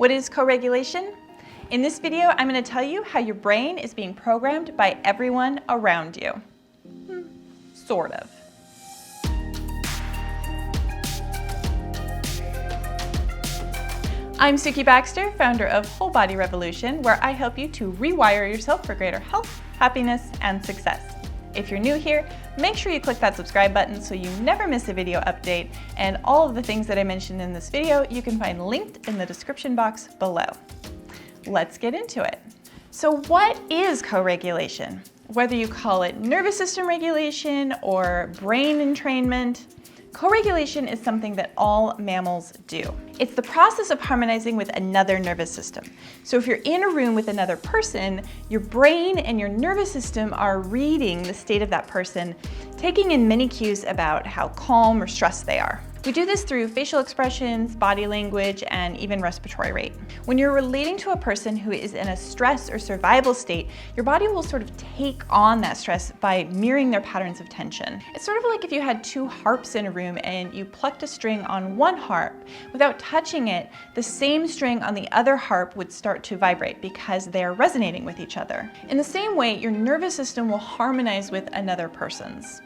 What is co-regulation? In this video, I'm going to tell you how your brain is being programmed by everyone around you. Sort of. I'm Sukie Baxter, founder of Whole Body Revolution, where I help you to rewire yourself for greater health, happiness, and success. If you're new here, make sure you click that subscribe button so you never miss a video update, and all of the things that I mentioned in this video you can find linked in the description box below. Let's get into it. So what is co-regulation? Whether you call it nervous system regulation or brain entrainment, co-regulation is something that all mammals do. It's the process of harmonizing with another nervous system. So if you're in a room with another person, your brain and your nervous system are reading the state of that person, taking in many cues about how calm or stressed they are. We do this through facial expressions, body language, and even respiratory rate. When you're relating to a person who is in a stress or survival state, your body will sort of take on that stress by mirroring their patterns of tension. It's sort of like if you had two harps in a room and you plucked a string on one harp. Without touching it, the same string on the other harp would start to vibrate because they're resonating with each other. In the same way, your nervous system will harmonize with another person's.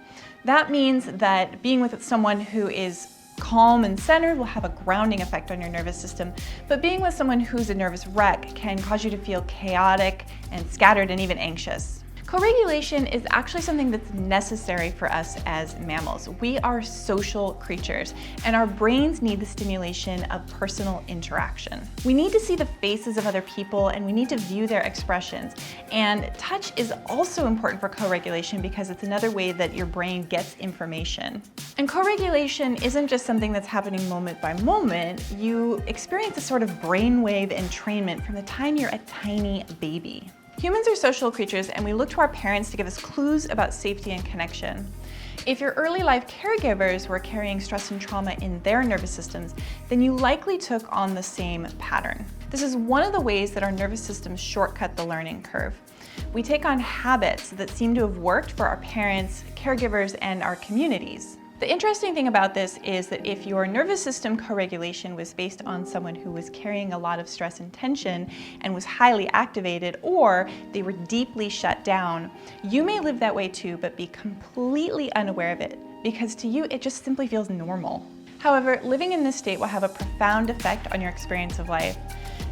That means that being with someone who is calm and centered will have a grounding effect on your nervous system, but being with someone who's a nervous wreck can cause you to feel chaotic and scattered and even anxious. Co-regulation is actually something that's necessary for us as mammals. We are social creatures, and our brains need the stimulation of personal interaction. We need to see the faces of other people, and we need to view their expressions. And touch is also important for co-regulation because it's another way that your brain gets information. And co-regulation isn't just something that's happening moment by moment. You experience a sort of brainwave entrainment from the time you're a tiny baby. Humans are social creatures, and we look to our parents to give us clues about safety and connection. If your early life caregivers were carrying stress and trauma in their nervous systems, then you likely took on the same pattern. This is one of the ways that our nervous systems shortcut the learning curve. We take on habits that seem to have worked for our parents, caregivers, and our communities. The interesting thing about this is that if your nervous system co-regulation was based on someone who was carrying a lot of stress and tension and was highly activated, or they were deeply shut down, you may live that way too, but be completely unaware of it, because to you it just simply feels normal. However, living in this state will have a profound effect on your experience of life.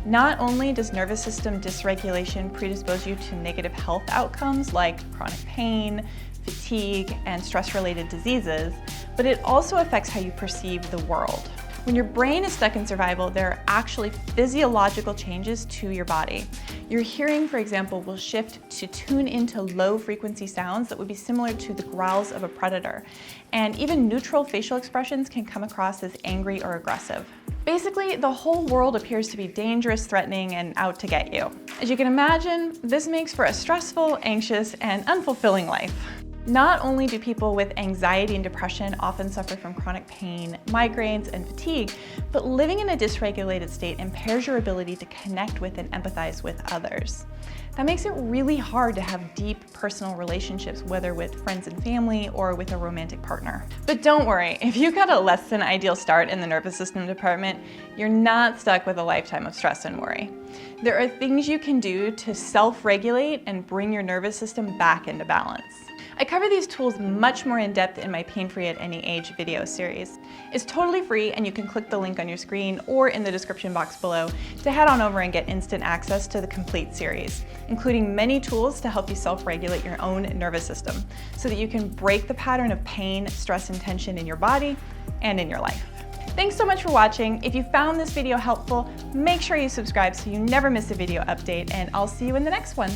Not only does nervous system dysregulation predispose you to negative health outcomes like chronic pain, fatigue, and stress-related diseases, but it also affects how you perceive the world. When your brain is stuck in survival, there are actually physiological changes to your body. Your hearing, for example, will shift to tune into low-frequency sounds that would be similar to the growls of a predator. And even neutral facial expressions can come across as angry or aggressive. Basically, the whole world appears to be dangerous, threatening, and out to get you. As you can imagine, this makes for a stressful, anxious, and unfulfilling life. Not only do people with anxiety and depression often suffer from chronic pain, migraines, and fatigue, but living in a dysregulated state impairs your ability to connect with and empathize with others. That makes it really hard to have deep personal relationships, whether with friends and family or with a romantic partner. But don't worry, if you got a less than ideal start in the nervous system department, you're not stuck with a lifetime of stress and worry. There are things you can do to self-regulate and bring your nervous system back into balance. I cover these tools much more in depth in my Pain Free at Any Age video series. It's totally free, and you can click the link on your screen or in the description box below to head on over and get instant access to the complete series, including many tools to help you self-regulate your own nervous system so that you can break the pattern of pain, stress, and tension in your body and in your life. Thanks so much for watching. If you found this video helpful, make sure you subscribe so you never miss a video update, and I'll see you in the next one.